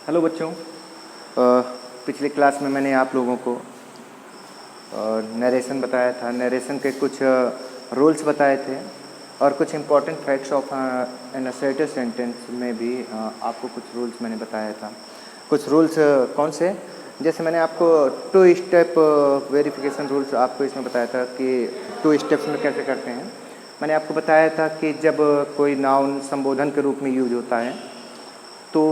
Hello बच्चों, पिछले class में मैंने आप लोगों को नरेशन बताया था। नरेशन के कुछ रूल्स बताए थे और कुछ important facts of an assertive sentence में भी आपको कुछ रूल्स मैंने बताया था। कुछ रूल्स कौन से, जैसे मैंने आपको 2 स्टेप वेरिफिकेशन रूल्स आपको इसमें बताया था कि 2 स्टेप्स में कैसे करते हैं। मैंने आपको बताया था कि जब कोई नाउन संबोधन के रूप में यूज होता है तो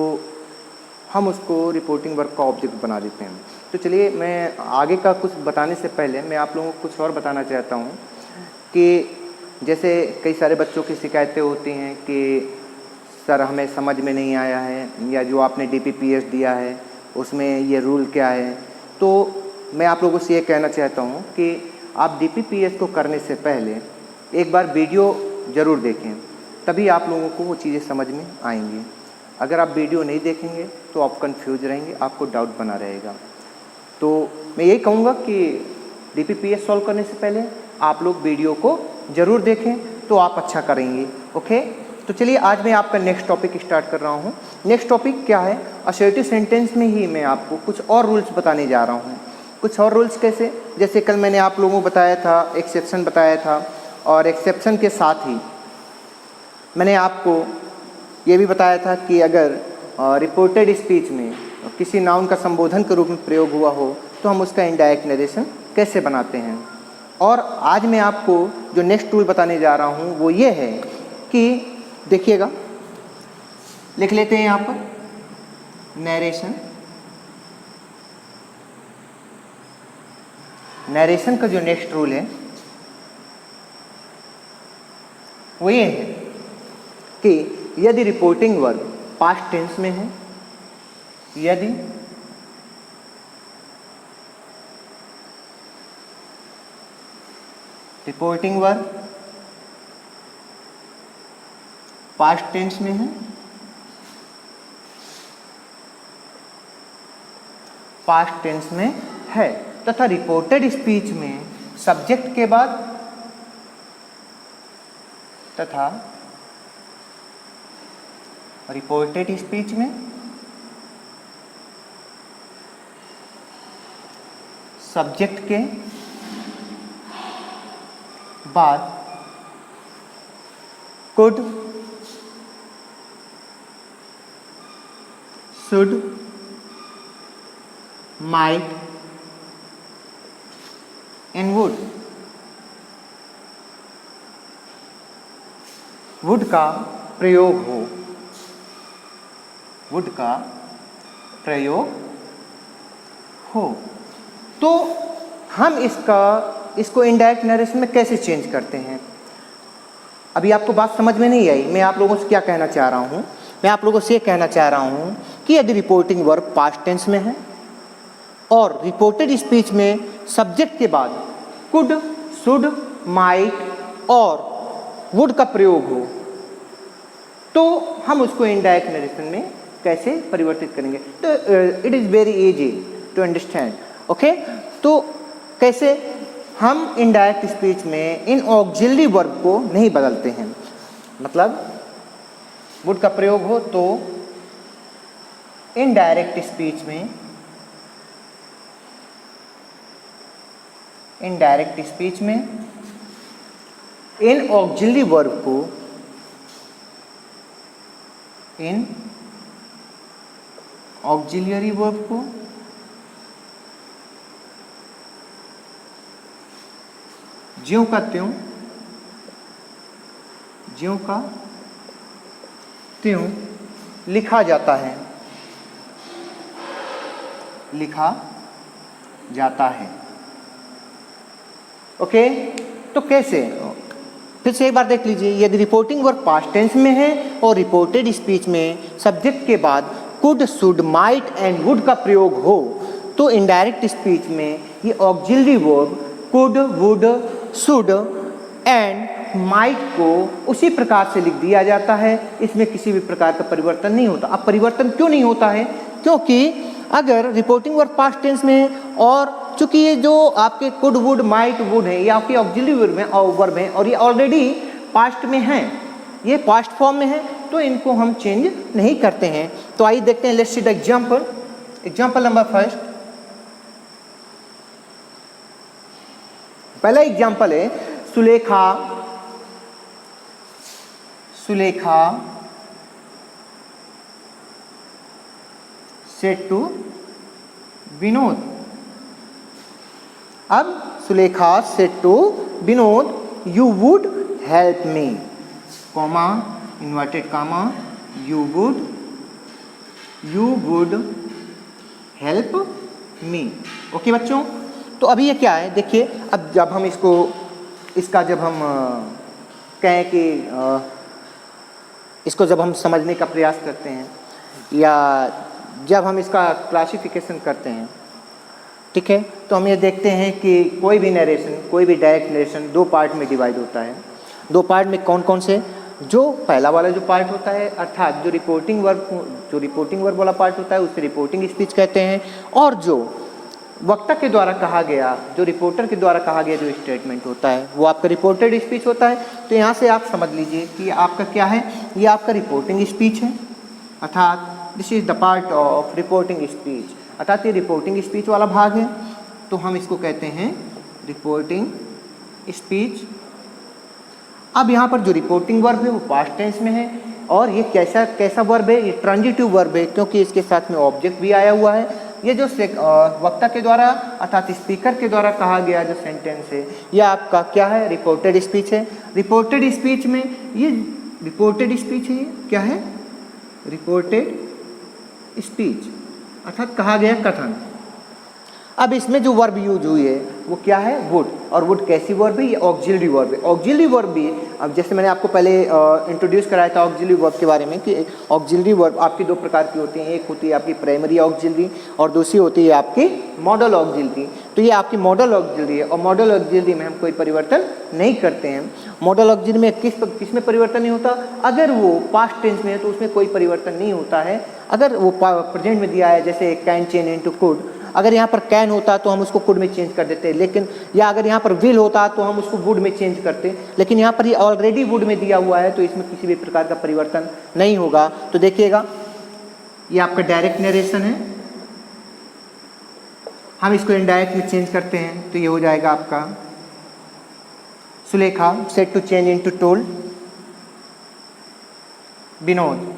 हम उसको रिपोर्टिंग वर्ब का ऑब्जेक्ट बना देते हैं। तो चलिए, मैं आगे का कुछ बताने से पहले मैं आप लोगों को कुछ और बताना चाहता हूँ कि जैसे कई सारे बच्चों की शिकायतें होती हैं कि सर हमें समझ में नहीं आया है, या जो आपने DPPS दिया है उसमें ये रूल क्या है। तो मैं आप लोगों से ये कहना चाहता हूँ कि आप DPPS को करने से पहले एक बार वीडियो ज़रूर देखें, तभी आप लोगों को वो चीज़ें समझ में आएंगी। अगर आप वीडियो नहीं देखेंगे तो आप कंफ्यूज रहेंगे, आपको डाउट बना रहेगा। तो मैं यही कहूँगा कि DPPS सॉल्व करने से पहले आप लोग वीडियो को ज़रूर देखें तो आप अच्छा करेंगे। ओके, तो चलिए आज मैं आपका नेक्स्ट टॉपिक स्टार्ट कर रहा हूँ। नेक्स्ट टॉपिक क्या है? असर्टिव सेंटेंस में ही मैं आपको कुछ और रूल्स बताने जा रहा हूँ। कुछ और रूल्स कैसे? जैसे कल मैंने आप लोगों को बताया था, एक्सेप्शन बताया था, और एक्सेप्शन के साथ ही मैंने आपको ये भी बताया था कि अगर रिपोर्टेड स्पीच में किसी नाउन का संबोधन के रूप में प्रयोग हुआ हो तो हम उसका इनडायरेक्ट नरेशन कैसे बनाते हैं। और आज मैं आपको जो नेक्स्ट टूल बताने जा रहा हूँ वो ये है कि देखिएगा, लिख लेते हैं यहाँ पर नरेशन। नरेशन का जो नेक्स्ट रूल है वो ये है कि यदि रिपोर्टिंग वर्ब पास्ट टेंस में है, यदि रिपोर्टिंग वर्ब पास्ट टेंस में है, पास्ट टेंस में है तथा रिपोर्टेड स्पीच में सब्जेक्ट के बाद तथा रिपोर्टेड स्पीच में सब्जेक्ट के बाद could, should, might and would. Would का प्रयोग हो, वुड का प्रयोग हो। तो हम इसको इनडायरेक्ट नरेशन में कैसे चेंज करते हैं? अभी आपको बात समझ में नहीं आई। मैं आप लोगों से क्या कहना चाह रहा हूँ? मैं आप लोगों से ये कहना चाह रहा हूँ कि यदि रिपोर्टिंग वर्ब पास्ट टेंस में है और रिपोर्टेड स्पीच में सब्जेक्ट के बाद कुड, शुड, माइट और वुड का प्रयोग हो तो हम उसको इनडायरेक्ट नरेशन में कैसे परिवर्तित करेंगे। तो it is very easy to understand. Okay, तो कैसे हम इनडायरेक्ट स्पीच में इन ऑक्सिलरी वर्ब को नहीं बदलते हैं। मतलब वुड का प्रयोग हो तो इनडायरेक्ट स्पीच में, इनडायरेक्ट स्पीच में इन ऑक्सिलरी वर्ब को, इन ऑक्सिलरी वर्ब को ज्यों का त्यों, ज्यों का त्यों लिखा जाता है, लिखा जाता है। ओके, तो कैसे? फिर से एक बार देख लीजिए। यदि रिपोर्टिंग वर्ब पास्ट टेंस में है और रिपोर्टेड स्पीच में सब्जेक्ट के बाद could, should, might and would का प्रयोग हो तो इनडायरेक्ट स्पीच में ये auxiliary verb could, would, should and might को उसी प्रकार से लिख दिया जाता है। इसमें किसी भी प्रकार का परिवर्तन नहीं होता। अब परिवर्तन क्यों नहीं होता है? क्योंकि अगर रिपोर्टिंग वर्ब पास्ट टेंस में है और चूंकि ये जो आपके कुड, वुड, माइट, वुड है ये आपके ऑक्सिलरी वर्ब हैं और ये ऑलरेडी पास्ट में हैं, ये पास्ट फॉर्म में है, तो इनको हम चेंज नहीं करते हैं। तो आइए देखते हैं, let's see the example. Example number first, पहला एग्जांपल है सुलेखा सेड टू विनोद। अब Sulekha said to Vinod, you would help me, comma inverted comma, you would help me. Okay बच्चों, तो अभी ये क्या है, देखिए अब जब हम इसका जब हम कहें कि इसको जब हम समझने का प्रयास करते हैं या जब हम इसका क्लासिफिकेशन करते हैं, ठीक है, तो हम ये देखते हैं कि कोई भी नरेशन, कोई भी डायरेक्ट नरेशन दो पार्ट में डिवाइड होता है। दो पार्ट में कौन कौन से? जो पहला वाला जो पार्ट होता है, अर्थात जो रिपोर्टिंग वर्ब वाला पार्ट होता है उसे रिपोर्टिंग स्पीच कहते हैं, और जो वक्ता के द्वारा कहा गया, जो रिपोर्टर के द्वारा कहा गया जो स्टेटमेंट होता है वो आपका रिपोर्टेड स्पीच होता है। तो यहाँ से आप समझ लीजिए कि आपका क्या है, ये आपका रिपोर्टिंग स्पीच है, अर्थात this is the part of reporting speech, अर्थात ये रिपोर्टिंग स्पीच वाला भाग है, तो हम इसको कहते हैं रिपोर्टिंग स्पीच। अब यहाँ पर जो रिपोर्टिंग वर्ब है वो पास्ट टेंस में है, और ये कैसा वर्ब है, ये ट्रांजिटिव वर्ब है, क्योंकि इसके साथ में ऑब्जेक्ट भी आया हुआ है। ये जो वक्ता के द्वारा अर्थात स्पीकर के द्वारा कहा गया जो सेंटेंस है, ये आपका क्या है, रिपोर्टेड स्पीच है। रिपोर्टेड स्पीच में ये रिपोर्टेड स्पीच है, ये क्या है, रिपोर्टेड स्पीच, अर्थात कहा गया कथन। अब इसमें जो वर्ब यूज हुई है वो क्या है, वुड, और वुड कैसी वर्ब है, ये ऑक्सिलरी वर्ब है। ऑक्सिलरी वर्ब भी, अब जैसे मैंने आपको पहले इंट्रोड्यूस कराया था ऑक्सिलरी वर्ब के बारे में कि ऑक्सिलरी वर्ब आपकी दो प्रकार की होती हैं, एक होती है आपकी प्राइमरी ऑक्सिलरी और दूसरी होती है आपकी मॉडल ऑक्सिलरी। तो ये आपकी मॉडल ऑक्सिलरी है, और मॉडल ऑक्सिलरी में हम कोई परिवर्तन नहीं करते हैं। मॉडल ऑक्सिलरी में किस में परिवर्तन नहीं होता, अगर वो पास्ट टेंस में है तो उसमें कोई परिवर्तन नहीं होता है। अगर वो प्रेजेंट में दिया है, जैसे कैन चेंज इनटू कुड, अगर यहाँ पर कैन होता तो हम उसको कुड में चेंज कर देते, लेकिन या अगर यहाँ पर विल होता तो हम उसको वुड में चेंज करते, लेकिन यहाँ पर ये ऑलरेडी वुड में दिया हुआ है तो इसमें किसी भी प्रकार का परिवर्तन नहीं होगा। तो देखिएगा, ये आपका डायरेक्ट नरेशन है, हम इसको इनडायरेक्ट में चेंज करते हैं तो ये हो जाएगा आपका Sulekha said to change into told Vinod.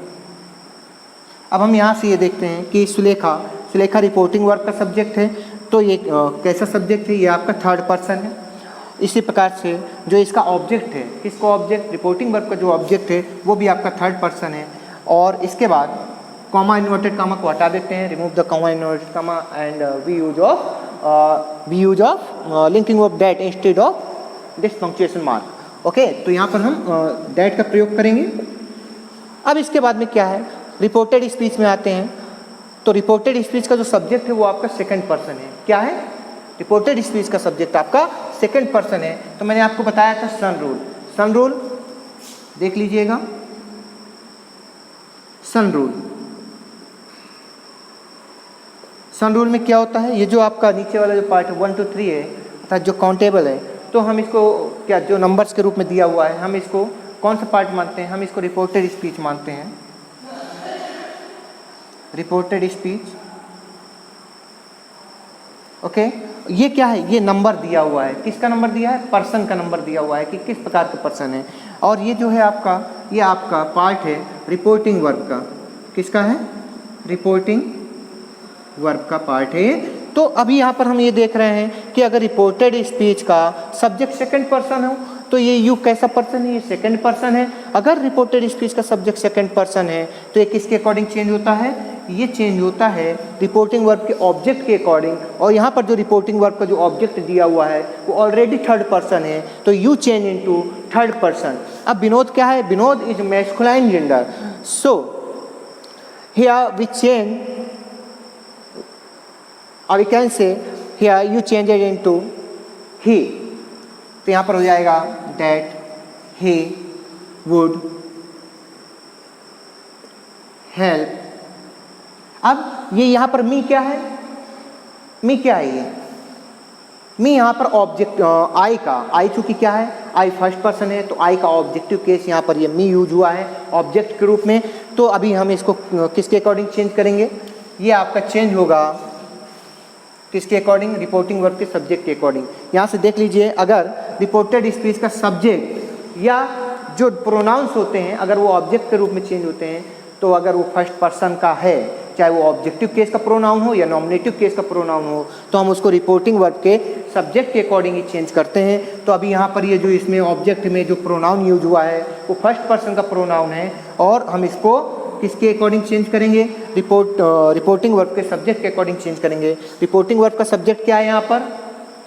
अब हम यहाँ से ये देखते हैं कि सुलेखा रिपोर्टिंग वर्ब का सब्जेक्ट है, तो ये कैसा सब्जेक्ट है, ये आपका थर्ड पर्सन है। इसी प्रकार से जो इसका ऑब्जेक्ट है, किसको ऑब्जेक्ट, रिपोर्टिंग वर्ब का जो ऑब्जेक्ट है वो भी आपका थर्ड पर्सन है। और इसके बाद कॉमा इन्वर्टेड कॉमा को हटा देते हैं, remove the comma inverted comma and we use of linking verb that instead of this punctuation mark. Okay, तो यहाँ पर हम दैट का प्रयोग करेंगे। अब इसके बाद में क्या है, रिपोर्टेड स्पीच में आते हैं। तो रिपोर्टेड स्पीच का जो सब्जेक्ट है वो आपका सेकंड पर्सन है। क्या है, रिपोर्टेड स्पीच का सब्जेक्ट आपका सेकंड पर्सन है। तो मैंने आपको बताया था सन रूल देख लीजिएगा, सन रूल में क्या होता है, ये जो आपका नीचे वाला जो पार्ट 1 to 3 है, अर्थात जो काउंटेबल है, तो हम इसको क्या जो नंबर्स के रूप में दिया हुआ है, हम इसको कौन सा पार्ट मानते हैं, हम इसको रिपोर्टेड स्पीच मानते हैं। Reported speech, okay. ये क्या है, ये नंबर दिया हुआ है, किसका नंबर दिया है, पर्सन का नंबर दिया हुआ है कि किस प्रकार का पर्सन है। और ये जो है आपका, ये आपका पार्ट है रिपोर्टिंग वर्ब का, किसका है, रिपोर्टिंग वर्ब का पार्ट है। तो अभी यहाँ पर हम ये देख रहे हैं कि अगर रिपोर्टेड स्पीच का सब्जेक्ट सेकंड पर्सन हो तो ये यू कैसा पर्सन है, ये सेकंड पर्सन है। अगर रिपोर्टेड स्पीच का सब्जेक्ट सेकंड पर्सन है तो ये किसके अकॉर्डिंग चेंज होता है, ये चेंज होता है रिपोर्टिंग वर्ब के ऑब्जेक्ट के अकॉर्डिंग। और यहाँ पर जो रिपोर्टिंग वर्ब का जो ऑब्जेक्ट दिया हुआ है वो ऑलरेडी थर्ड पर्सन है, तो you change into third person. अब विनोद क्या है, Vinod is masculine gender, so here we change, और we can say here you change it into he. तो यहाँ पर हो जाएगा दैट ही वुड हेल्प। अब ये यहाँ पर मी क्या है, मी क्या है, ये मी यहाँ पर ऑब्जेक्ट आई का, आई चूंकि क्या है, आई फर्स्ट पर्सन है तो आई का ऑब्जेक्टिव केस यहाँ पर ये मी यूज हुआ है ऑब्जेक्ट के रूप में। तो अभी हम इसको किसके अकॉर्डिंग चेंज करेंगे? ये आपका चेंज होगा किसके अकॉर्डिंग? रिपोर्टिंग वर्ब के सब्जेक्ट के अकॉर्डिंग। यहाँ से देख लीजिए, अगर रिपोर्टेड स्पीच का सब्जेक्ट या जो प्रोनाउंस होते हैं अगर वो ऑब्जेक्ट के रूप में चेंज होते हैं, तो अगर वो फर्स्ट पर्सन का है, चाहे वो ऑब्जेक्टिव केस का प्रोनाउन हो या नॉमिनेटिव केस का प्रोनाउन हो, तो हम उसको रिपोर्टिंग वर्ब के सब्जेक्ट के अकॉर्डिंग ही चेंज करते हैं। तो अभी यहाँ पर ये जो इसमें ऑब्जेक्ट में जो प्रोनाउन यूज हुआ है वो फर्स्ट पर्सन का प्रोनाउन है, और हम इसको किसके अकॉर्डिंग चेंज करेंगे? रिपोर्टिंग वर्ब के सब्जेक्ट के अकॉर्डिंग चेंज करेंगे। रिपोर्टिंग वर्ब का सब्जेक्ट क्या है? यहाँ पर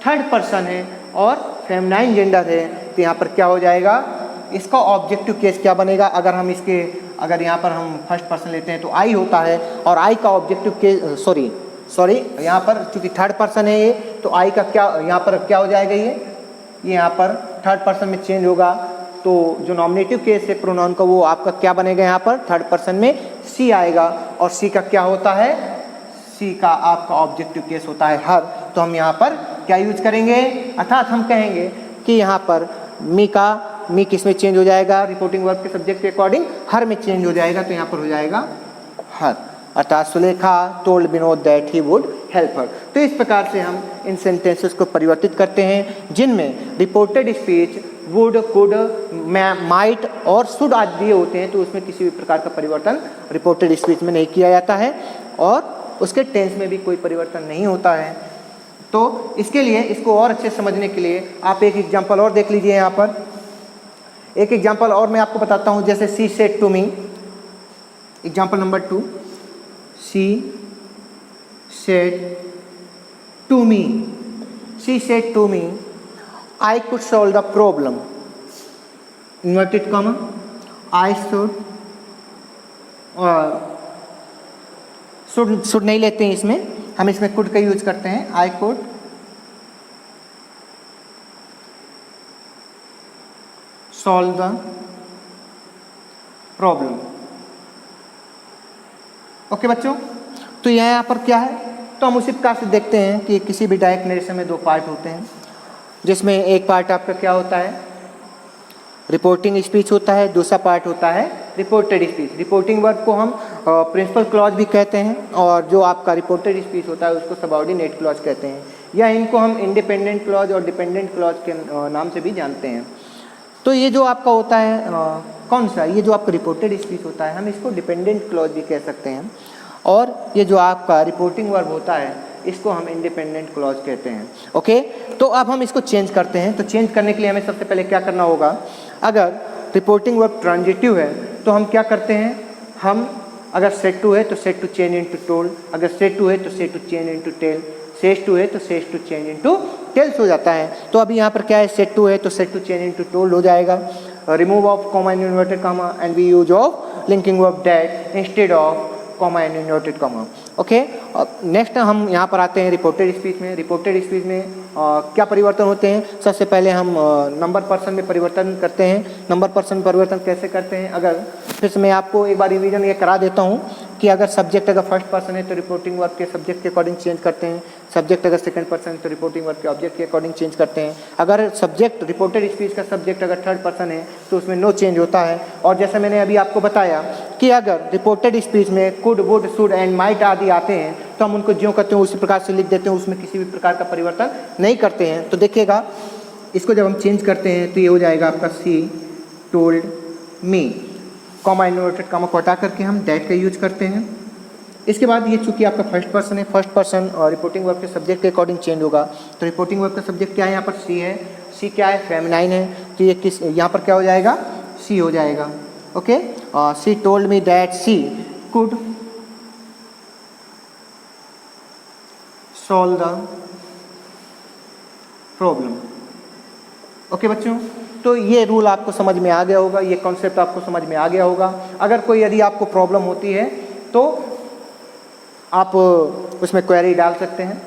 थर्ड पर्सन है और फेमिनाइन जेंडर है, तो यहाँ पर क्या हो जाएगा? इसका ऑब्जेक्टिव केस क्या बनेगा? अगर यहाँ पर हम फर्स्ट पर्सन लेते हैं तो आई होता है, और आई का ऑब्जेक्टिव केस सॉरी यहाँ पर चूंकि थर्ड पर्सन है ये, तो आई का क्या यहाँ पर क्या हो जाएगा? ये यहाँ पर थर्ड पर्सन में चेंज होगा, तो जो नॉमिनेटिव केस है प्रोनाउन का वो आपका क्या बनेगा? यहाँ पर थर्ड पर्सन में सी आएगा, और सी का क्या होता है? सी का आपका ऑब्जेक्टिव केस होता है हर। तो हम यहाँ पर क्या यूज करेंगे? अर्थात हम कहेंगे कि यहाँ पर मी किस में चेंज हो जाएगा? रिपोर्टिंग वर्ब के सब्जेक्ट के अकॉर्डिंग हर में चेंज हो जाएगा, तो यहाँ पर हो जाएगा हर। अर्थात Sulekha told Vinod that he would help her. तो इस प्रकार से हम इन सेंटेंसेस को परिवर्तित करते हैं जिनमें reported speech would, could, might और शुड आदि दिए होते हैं, तो उसमें किसी भी प्रकार का परिवर्तन रिपोर्टेड स्पीच में नहीं किया जाता है, और उसके टेंस में भी कोई परिवर्तन नहीं होता है। तो इसके लिए, इसको और अच्छे समझने के लिए आप एक एग्जाम्पल और देख लीजिए। यहाँ पर एक एग्जाम्पल और मैं आपको बताता हूँ, जैसे she said to me, example number 2, she said to me, she said to me I could solve the problem, inverted comma, I should नहीं लेते हैं इसमें, हम इसमें could का यूज करते हैं। I could solve the problem। Okay बच्चों, तो यहाँ पर क्या है? तो हम उसी प्रकार से देखते हैं कि किसी भी डायरेक्ट नरेशन में दो पार्ट होते हैं, जिसमें एक पार्ट आपका क्या होता है? रिपोर्टिंग स्पीच होता है, दूसरा पार्ट होता है रिपोर्टेड स्पीच। रिपोर्टिंग वर्ब को हम प्रिंसिपल क्लॉज भी कहते हैं, और जो आपका रिपोर्टेड स्पीच होता है उसको सबऑर्डिनेट क्लॉज कहते हैं, या इनको हम इंडिपेंडेंट क्लॉज और डिपेंडेंट क्लॉज के नाम से भी जानते हैं। तो ये जो आपका होता है कौन सा? ये जो आपका रिपोर्टेड स्पीच होता है हम इसको डिपेंडेंट क्लॉज भी कह सकते हैं, और ये जो आपका रिपोर्टिंग वर्ब होता है इसको हम इंडिपेंडेंट क्लॉज कहते हैं। ओके, तो अब हम इसको चेंज करते हैं। तो चेंज करने के लिए हमें सबसे पहले क्या करना होगा? अगर रिपोर्टिंग वर्ब ट्रांजिटिव है तो हम क्या करते हैं? हम अगर सेड टू है तो said to change into told, अगर सेड टू है तो said to change into tell, says to है तो says to change into tells हो जाता है। तो अभी यहाँ पर क्या है? सेड टू है तो said to change into told हो जाएगा। Remove of comma and inverted comma and we use of linking verb that instead of comma and inverted comma. Okay, next हम यहाँ पर आते हैं रिपोर्टेड स्पीच में। रिपोर्टेड स्पीच में क्या परिवर्तन होते हैं? सबसे पहले हम नंबर पर्सन में परिवर्तन करते हैं। नंबर पर्सन परिवर्तन कैसे करते हैं? अगर फिर से मैं आपको एक बार रिवीजन ये करा देता हूँ कि अगर सब्जेक्ट अगर फर्स्ट पर्सन है तो रिपोर्टिंग वर्ब के सब्जेक्ट के अकॉर्डिंग चेंज करते हैं, सब्जेक्ट अगर सेकंड पर्सन है तो रिपोर्टिंग वर्ब के ऑब्जेक्ट के अकॉर्डिंग चेंज करते हैं। अगर सब्जेक्ट रिपोर्टेड स्पीच का सब्जेक्ट अगर थर्ड पर्सन है तो उसमें नो चेंज होता है। और जैसे मैंने अभी आपको बताया कि अगर रिपोर्टेड स्पीच में could, would, should and might आदि आते हैं तो हम उनको ज्यों करते हैं उसी प्रकार से लिख देते हैं, उसमें किसी भी प्रकार का परिवर्तन नहीं करते हैं। तो देखिएगा, इसको जब हम चेंज करते हैं तो ये हो जाएगा आपका सी टोल्ड मी, कॉमा इन्वर्टेड कॉमा को हटा करके हम दैट का यूज करते हैं। इसके बाद ये चूंकि आपका फर्स्ट पर्सन है, फर्स्ट पर्सन और रिपोर्टिंग वर्ब के सब्जेक्ट के अकॉर्डिंग चेंज होगा। तो रिपोर्टिंग वर्ब का सब्जेक्ट क्या है? यहाँ पर सी है। सी क्या है? फेमिनाइन है, तो ये किस यहाँ पर क्या हो जाएगा? सी हो जाएगा। Okay, she told me that she could solve the problem. Okay बच्चों, तो ये रूल आपको समझ में आ गया होगा, ये कॉन्सेप्ट आपको समझ में आ गया होगा। अगर कोई यदि आपको प्रॉब्लम होती है तो आप उसमें क्वेरी डाल सकते हैं,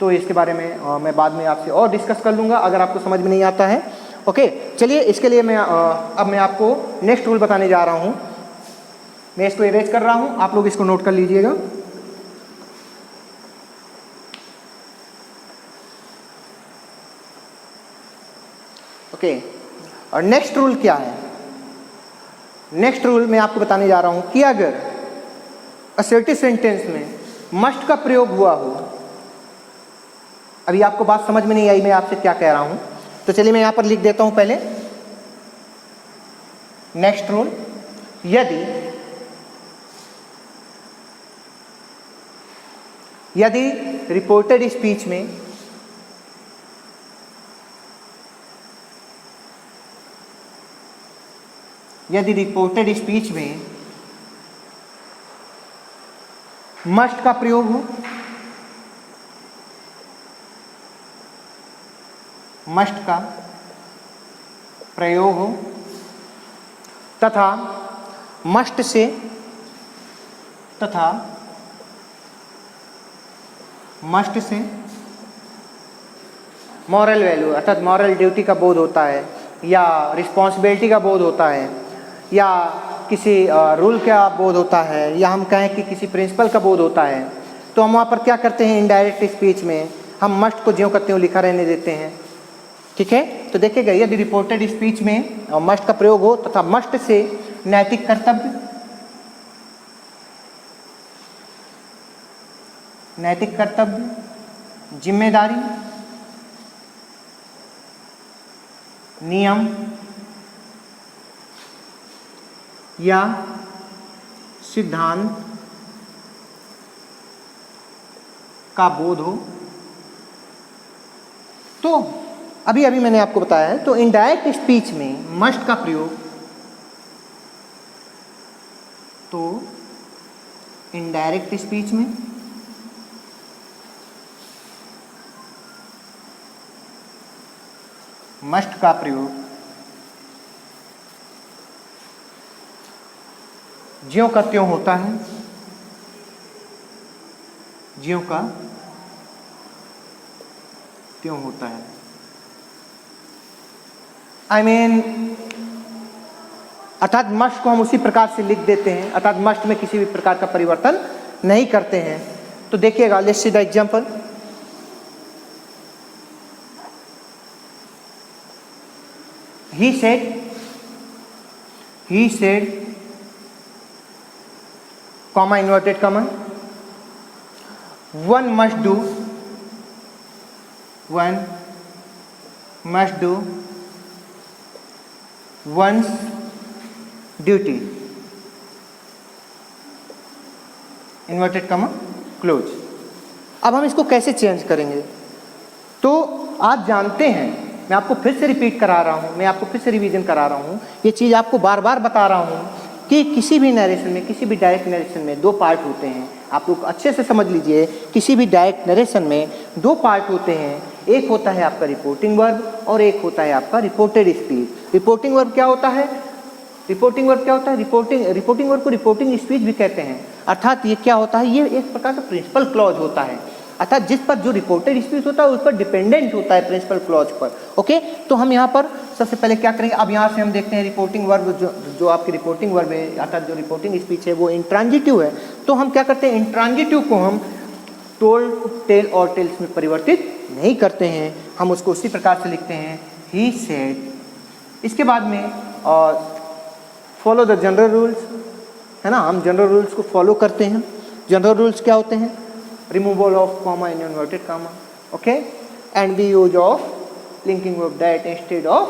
तो इसके बारे में मैं बाद में आपसे और डिस्कस कर लूँगा अगर आपको समझ में नहीं आता है। ओके, चलिए इसके लिए अब मैं आपको नेक्स्ट रूल बताने जा रहा हूँ। मैं इसको इरेज कर रहा हूँ, आप लोग इसको नोट कर लीजिएगा। ओके, और नेक्स्ट रूल क्या है? नेक्स्ट रूल मैं आपको बताने जा रहा हूं कि अगर असर्टिव सेंटेंस में मस्ट का प्रयोग हुआ हो, अभी आपको बात समझ में नहीं आई मैं आपसे क्या कह रहा हूं, तो चलिए मैं यहां पर लिख देता हूं पहले। नेक्स्ट रूल, यदि रिपोर्टेड स्पीच में मस्ट का प्रयोग हो, तथा मस्ट से मॉरल वैल्यू अर्थात मॉरल ड्यूटी का बोध होता है, या रिस्पॉन्सिबिलिटी का बोध होता है, या किसी रूल का बोध होता है, या हम कहें कि किसी प्रिंसिपल का बोध होता है, तो हम वहाँ पर क्या करते हैं, इनडायरेक्ट स्पीच में हम मस्ट को ज्यों का त्यों लिखा रहने देते हैं। ठीक है, तो देखिएगा यदि रिपोर्टेड स्पीच में मस्ट का प्रयोग हो तथा मस्ट से नैतिक कर्तव्य, जिम्मेदारी, नियम या सिद्धांत का बोध हो, तो अभी मैंने आपको बताया है, तो इनडायरेक्ट स्पीच में मस्ट का प्रयोग, तो इनडायरेक्ट स्पीच में मस्ट का प्रयोग ज्यों का त्यों होता है, अर्थात मस्ट को हम उसी प्रकार से लिख देते हैं, अर्थात मस्ट में किसी भी प्रकार का परिवर्तन नहीं करते हैं। तो देखिएगा, let's see the example. he said comma inverted comma, one must do one's duty, inverted कमा क्लोज। अब हम इसको कैसे चेंज करेंगे, तो आप जानते हैं, मैं आपको फिर से रिपीट करा रहा हूँ, मैं आपको फिर से रिवीजन करा रहा हूँ, ये चीज़ आपको बार बार बता रहा हूँ कि किसी भी नरेशन में, किसी भी डायरेक्ट नरेशन में दो पार्ट होते हैं। आप लोग अच्छे से समझ लीजिए, किसी भी डायरेक्ट नरेशन में दो पार्ट होते हैं, एक होता है आपका रिपोर्टिंग वर्ब और एक होता है आपका रिपोर्टेड स्पीच। रिपोर्टिंग वर्ब क्या होता है, रिपोर्टिंग वर्ब को रिपोर्टिंग स्पीच भी कहते हैं। अर्थात ये क्या होता है, ये एक प्रकार का प्रिंसिपल क्लॉज होता है, अर्थात जिस पर जो रिपोर्टेड स्पीच होता है उस पर डिपेंडेंट होता है प्रिंसिपल क्लॉज पर। ओके, तो हम यहाँ पर सबसे पहले क्या करेंगे, अब यहाँ से हम देखते हैं रिपोर्टिंग वर्ब, जो आपकी रिपोर्टिंग वर्ब है अर्थात जो रिपोर्टिंग स्पीच है वो इंट्रांजिटिव है। तो हम क्या करते हैं, इंट्रांजिटिव को हम टोल्ड, टेल और टेल्स में परिवर्तित नहीं करते हैं, हम उसको उसी प्रकार से लिखते हैं ही सेड। इसके बाद में फॉलो द जनरल रूल्स, है ना, हम जनरल रूल्स को फॉलो करते हैं। जनरल रूल्स क्या होते हैं, removal of comma in inverted comma, okay, and the use of linking verb that instead of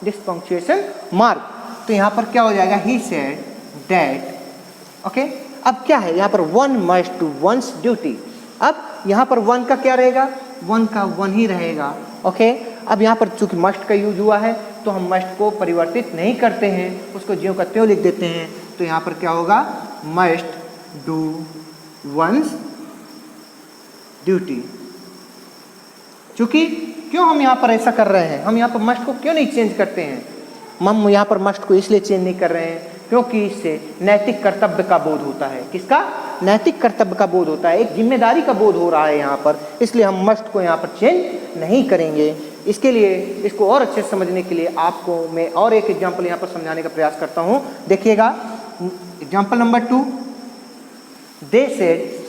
this punctuation mark. तो यहाँ पर क्या हो जाएगा, ही सेड दैट, ओके। अब क्या है यहाँ पर, one must do once duty. अब यहाँ पर वन का क्या रहेगा, वन का वन ही रहेगा, ओके। अब यहाँ पर चूंकि मस्ट का यूज हुआ है तो हम मस्ट को परिवर्तित नहीं करते हैं, उसको ज्यों का त्यों लिख देते हैं। तो यहाँ पर क्या होगा, मस्ट डू वंस ड्यूटी। चूंकि क्यों हम यहाँ पर ऐसा कर रहे हैं, हम यहाँ पर मस्ट को क्यों नहीं चेंज करते हैं, हम यहाँ पर मस्ट को इसलिए चेंज नहीं कर रहे हैं क्योंकि इससे नैतिक कर्तव्य का बोध होता है। किसका, नैतिक कर्तव्य का बोध होता है, एक जिम्मेदारी का बोध हो रहा है यहाँ पर, इसलिए हम मस्ट को यहाँ पर चेंज नहीं करेंगे। इसके लिए, इसको और अच्छे से समझने के लिए आपको मैं और एक एग्जाम्पल यहाँ पर समझाने का प्रयास करता हूँ। देखिएगा, example number 2, they said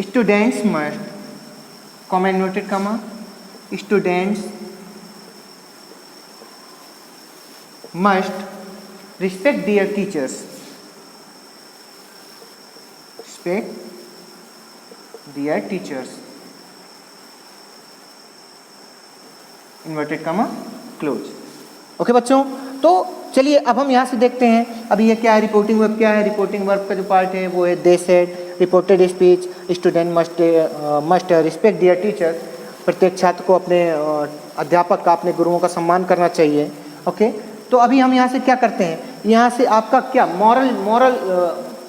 students must, comma inverted comma, students must respect their teachers. Respect their teachers. Inverted comma close. Okay बच्चों, तो चलिए अब हम यहाँ से देखते हैं अभी ये क्या है, रिपोर्टिंग वर्ब क्या है। रिपोर्टिंग वर्ब का जो पार्ट है वो है they said, reported speech, student must respect their teacher. प्रत्येक छात्र को अपने अध्यापक का, अपने गुरुओं का सम्मान करना चाहिए। ओके, तो अभी हम यहाँ से क्या करते हैं, यहाँ से आपका क्या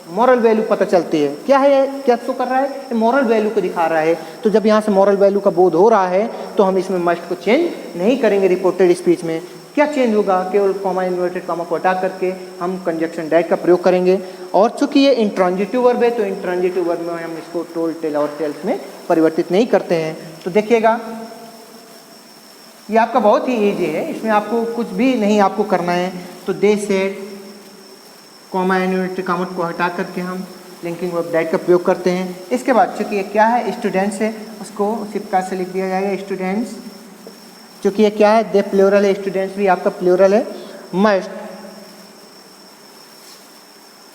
मॉरल वैल्यू पता चलती है। क्या है, क्या तो कर रहा है, मॉरल वैल्यू को दिखा रहा है। तो जब यहाँ से मॉरल वैल्यू का बोध हो रहा है तो हम इसमें मस्ट को चेंज नहीं करेंगे। रिपोर्टेड स्पीच में क्या चेंज होगा, केवल कॉमा इन्वर्टेड कॉमा को हटा करके हम कंजक्शन डायरेक्ट का प्रयोग करेंगे। और चूंकि ये इंट्रांजिटिव वर्ब है तो इंट्रांजिटिव वर्ब में हम इसको टोल्ड, टेल और टेल्स में परिवर्तित नहीं करते हैं। तो देखिएगा ये आपका बहुत ही ईजी है, इसमें आपको कुछ भी नहीं आपको करना है। तो they said, comma inverted comma को हटा करके हम लिंकिंग वर्ब डायरेक्ट का प्रयोग करते हैं। इसके बाद चूंकि ये क्या है, स्टूडेंट्स है, उसको उसी प्रकार से लिख दिया जाएगा स्टूडेंट्स। चूंकि ये क्या है, दे प्लूरल है, स्टूडेंट्स भी आपका प्लूरल है। मस्ट,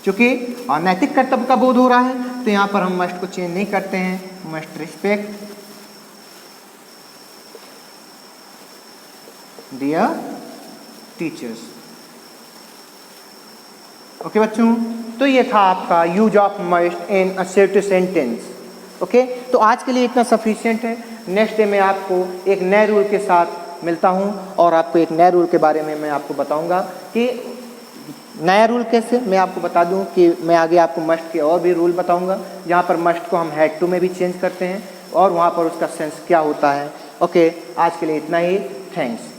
चूंकि नैतिक कर्तव्य का बोध हो रहा है तो यहाँ पर हम मस्ट को चेंज नहीं करते हैं। मस्ट रिस्पेक्ट दियर टीचर्स। ओके बच्चों, तो ये था आपका use of must in assertive sentence. Okay, तो आज के लिए इतना सफिशिएंट है। नेक्स्ट डे मैं आपको एक नए रूल के साथ मिलता हूँ और आपको एक नए रूल के बारे में मैं आपको बताऊँगा कि नया रूल कैसे। मैं आपको बता दूँ कि मैं आगे आपको मस्ट के और भी रूल बताऊँगा, जहाँ पर मस्ट को हम हैड टू में भी चेंज करते हैं और वहाँ पर उसका सेंस क्या होता है। ओके, आज के लिए इतना ही। थैंक्स।